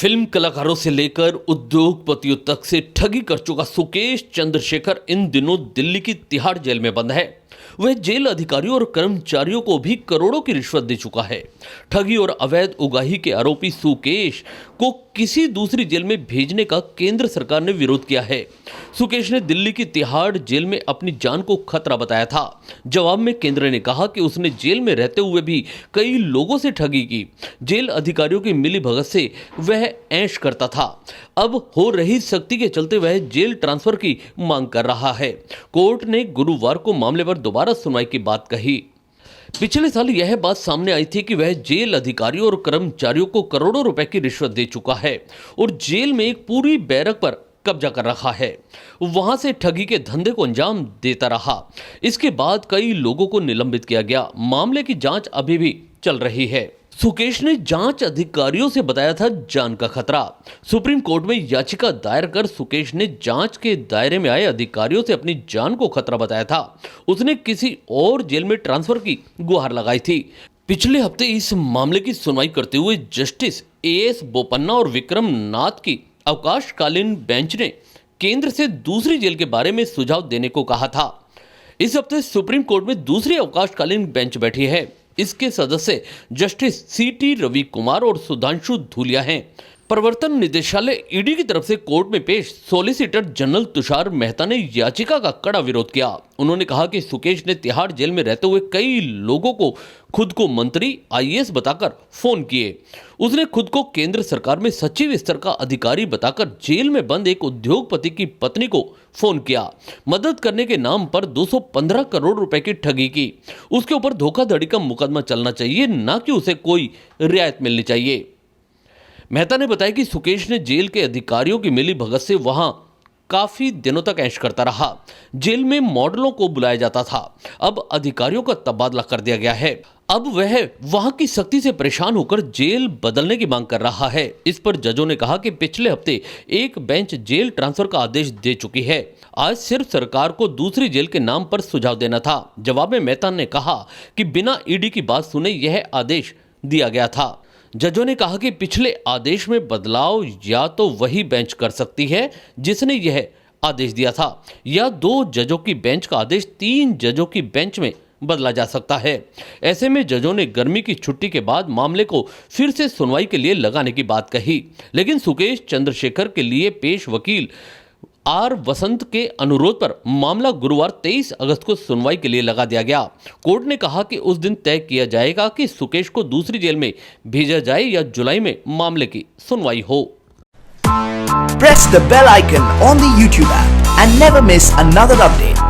Film कलाकारों से लेकर उद्योगपतियों तक से ठगी कर चुका सुकेश चंद्रशेखर इन दिनों दिल्ली की तिहाड़ जेल में बंद है। वह जेल अधिकारियों और कर्मचारियों को भी करोड़ों की रिश्वत दे चुका है। ठगी और अवैध उगाही के आरोपी सुकेश को किसी दूसरी जेल में भेजने का केंद्र सरकार ने विरोध किया है। सुकेश ने दिल्ली की तिहाड़ जेल में अपनी जान को खतरा बताया था। जवाब में केंद्र ने कहा कि उसने जेल में रहते हुए भी कई लोगों से ठगी की। जेल अधिकारियों की मिलीभगत से वह ऐश करता था। अब हो रही सख्ती के चलते वह जेल ट्रांसफर की मांग कर रहा है। कोर्ट ने गुरुवार को मामले पर दोबारा सुनवाई की बात कही। पिछले साल यह बात सामने आई थी कि वह जेल अधिकारियों और कर्मचारियों को करोड़ों रुपए की रिश्वत दे चुका है और जेल में एक पूरी बैरक पर कब्जा कर रखा है। वहां से ठगी के धंधे को अंजाम देता रहा। इसके बाद कई लोगों को निलंबित किया गया। मामले की जांच अभी भी चल रही है। सुकेश ने जांच अधिकारियों से बताया था जान का खतरा। सुप्रीम कोर्ट में याचिका दायर कर सुकेश ने जांच के दायरे में आए अधिकारियों से अपनी जान को खतरा बताया था। उसने किसी और जेल में ट्रांसफर की गुहार लगाई थी। पिछले हफ्ते इस मामले की सुनवाई करते हुए जस्टिस एएस बोपन्ना और विक्रम नाथ की अवकाशकालीन बेंच ने केंद्र से दूसरी जेल के बारे में सुझाव देने को कहा था। इस हफ्ते सुप्रीम कोर्ट में दूसरी अवकाशकालीन बेंच बैठी है। इसके सदस्य जस्टिस सीटी रवि कुमार और सुधांशु धूलिया हैं। प्रवर्तन निदेशालय ईडी की तरफ से कोर्ट में पेश सॉलिसिटर जनरल तुषार मेहता ने याचिका का कड़ा विरोध किया। उन्होंने कहा कि सुकेश ने तिहाड़ जेल में रहते हुए कई लोगों को खुद को मंत्री आईएएस बताकर फोन किए। उसने खुद को केंद्र सरकार में सचिव स्तर का अधिकारी बताकर जेल में बंद एक उद्योगपति की पत्नी को फोन किया। मदद करने के नाम पर 215 करोड़ रुपए की ठगी की। उसके ऊपर धोखाधड़ी का मुकदमा चलना चाहिए, ना कि उसे कोई रियायत मिलनी चाहिए। मेहता ने बताया कि सुकेश ने जेल के अधिकारियों की मिली भगत से वहां काफी दिनों तक ऐश करता रहा। जेल में मॉडलों को बुलाया जाता था। अब अधिकारियों का तबादला कर दिया गया है। अब वह वहां की सख्ती से परेशान होकर जेल बदलने की मांग कर रहा है। इस पर जजों ने कहा कि पिछले हफ्ते एक बेंच जेल ट्रांसफर का आदेश दे चुकी है। आज सिर्फ सरकार को दूसरी जेल के नाम पर सुझाव देना था। जवाब में मेहता ने कहा कि बिना ईडी की बात सुने यह आदेश दिया गया था। जजों ने कहा कि पिछले आदेश में बदलाव या तो वही बेंच कर सकती है जिसने यह आदेश दिया था, या 2 जजों की बेंच का आदेश 3 जजों की बेंच में बदला जा सकता है। ऐसे में जजों ने गर्मी की छुट्टी के बाद मामले को फिर से सुनवाई के लिए लगाने की बात कही। लेकिन सुकेश चंद्रशेखर के लिए पेश वकील आर वसंत के अनुरोध पर मामला गुरुवार 23 अगस्त को सुनवाई के लिए लगा दिया गया। कोर्ट ने कहा कि उस दिन तय किया जाएगा कि सुकेश को दूसरी जेल में भेजा जाए या जुलाई में मामले की सुनवाई हो। Press the bell icon on the YouTube app and never miss another update.